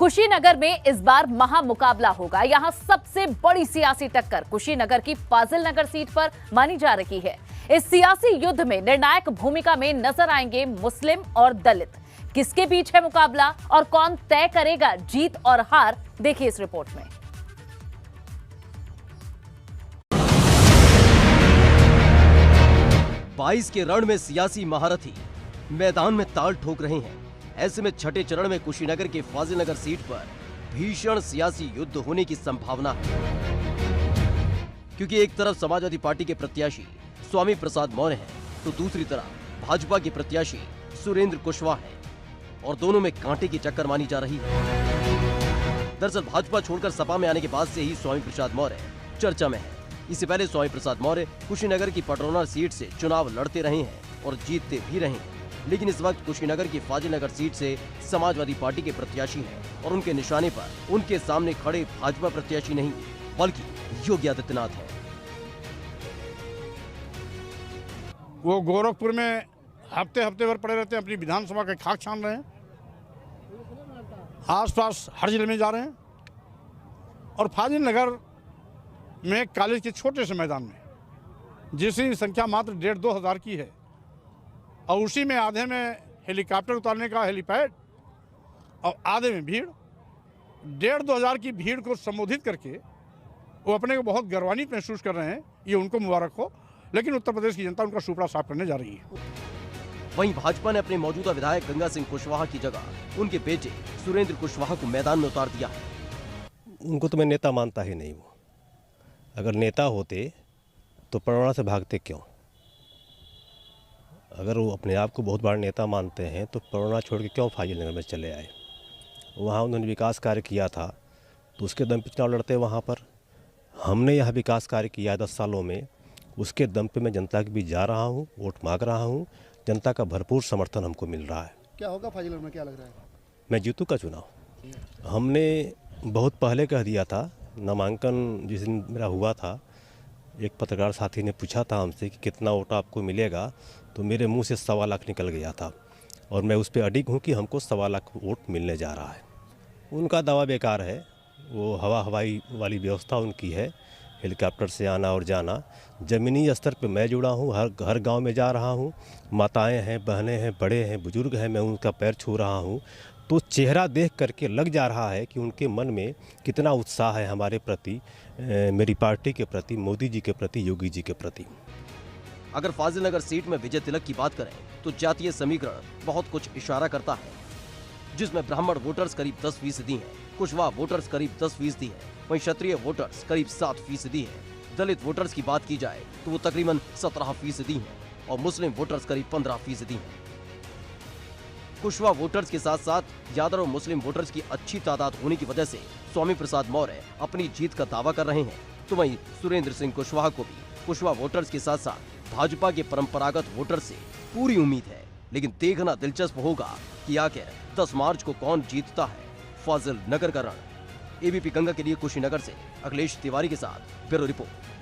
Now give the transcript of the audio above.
कुशीनगर में इस बार महामुकाबला होगा। यहां सबसे बड़ी सियासी टक्कर कुशीनगर की फाजिल नगर सीट पर मानी जा रही है। इस सियासी युद्ध में निर्णायक भूमिका में नजर आएंगे मुस्लिम और दलित। किसके बीच है मुकाबला और कौन तय करेगा जीत और हार, देखिए इस रिपोर्ट में। बाईस के रण में सियासी महारथी मैदान में ताल ठोक रहे हैं। ऐसे में छठे चरण में कुशीनगर के फाजिल नगर सीट पर भीषण सियासी युद्ध होने की संभावना है, क्योंकि एक तरफ समाजवादी पार्टी के प्रत्याशी स्वामी प्रसाद मौर्य हैं, तो दूसरी तरफ भाजपा के प्रत्याशी सुरेंद्र कुशवाहा हैं और दोनों में कांटे की टक्कर मानी जा रही है। दरअसल भाजपा छोड़कर सपा में आने के बाद से ही स्वामी प्रसाद मौर्य चर्चा में है। इससे पहले स्वामी प्रसाद मौर्य कुशीनगर की पटरौना सीट से चुनाव लड़ते रहे हैं और जीतते भी रहे हैं, लेकिन इस वक्त कुशीनगर की फाजिल नगर सीट से समाजवादी पार्टी के प्रत्याशी हैं और उनके निशाने पर उनके सामने खड़े भाजपा प्रत्याशी नहीं बल्कि योगी आदित्यनाथ हैं। वो गोरखपुर में हफ्ते हफ्ते भर पड़े रहते हैं, अपनी विधानसभा के खाक छान रहे हैं, आसपास हर जिले में जा रहे हैं और फाजिल नगर में कॉलेज के छोटे से मैदान में जिसकी संख्या मात्र 1,500-2 हज़ार की है और उसी में आधे में हेलीकॉप्टर उतारने का हेलीपैड और आधे में भीड़, 1,500-2 हज़ार की भीड़ को संबोधित करके वो अपने को बहुत गर्वान्वित महसूस कर रहे हैं। ये उनको मुबारक हो, लेकिन उत्तर प्रदेश की जनता उनका सुपड़ा साफ करने जा रही है। वहीं भाजपा ने अपने मौजूदा विधायक गंगा सिंह कुशवाहा की जगह उनके बेटे सुरेंद्र कुशवाहा को मैदान में उतार दिया है। उनको तो मैं नेता मानता ही नहीं। वो अगर नेता होते तो पटरौना से भागते क्यों? अगर वो अपने आप को बहुत बड़ा नेता मानते हैं तो पटरौना छोड़ के क्यों फाजिल नगर में चले आए? वहाँ उन्होंने विकास कार्य किया था तो उसके दम पे चुनाव लड़ते। वहाँ पर हमने यहाँ विकास कार्य किया है 10 सालों में, उसके दम पे मैं जनता के बीच जा रहा हूँ, वोट मांग रहा हूँ, जनता का भरपूर समर्थन हमको मिल रहा है। क्या होगा फाजिल नगर में, क्या लग रहा है? मैं जीतू का चुनाव। हमने बहुत पहले कह दिया था, नामांकन जिस दिन मेरा हुआ था, एक पत्रकार साथी ने पूछा था हमसे कि कितना वोट आपको मिलेगा, तो मेरे मुंह से 1.25 लाख निकल गया था और मैं उस पर अडिग हूँ कि हमको 1.25 लाख वोट मिलने जा रहा है। उनका दावा बेकार है। वो हवाई वाली व्यवस्था उनकी है, हेलीकॉप्टर से आना और जाना। ज़मीनी स्तर पे मैं जुड़ा हूँ, हर गांव में जा रहा हूँ, माताएं हैं, बहनें हैं, बड़े हैं, बुजुर्ग हैं, मैं उनका पैर छू रहा हूँ। तो चेहरा देख करके लग जा रहा है कि उनके मन में कितना उत्साह है हमारे प्रति, मेरी पार्टी के प्रति, मोदी जी के प्रति, योगी जी के प्रति। अगर फाजिल नगर सीट में विजय तिलक की बात करें तो जातीय समीकरण बहुत कुछ इशारा करता है, जिसमें ब्राह्मण वोटर्स करीब 10% हैं, कुशवाहा वोटर्स करीब 10% हैं, वहीं क्षत्रिय वोटर्स करीब 7% हैं। दलित वोटर्स की बात की जाए तो वो तकरीबन 17% हैं और मुस्लिम वोटर्स करीब 15% हैं। कुशवाहा वोटर्स के साथ साथ यादव और मुस्लिम वोटर्स की अच्छी तादाद होने की वजह से स्वामी प्रसाद मौर्य अपनी जीत का दावा कर रहे हैं, तो वहीं सुरेंद्र सिंह कुशवाहा को भी कुशवाहा वोटर्स के साथ साथ भाजपा के परंपरागत वोटर से पूरी उम्मीद है। लेकिन देखना दिलचस्प होगा कि आखिर 10 मार्च को कौन जीतता है फाजिल नगर का रण। एबीपी गंगा के लिए कुशीनगर से अखिलेश तिवारी के साथ ब्यूरो रिपोर्ट।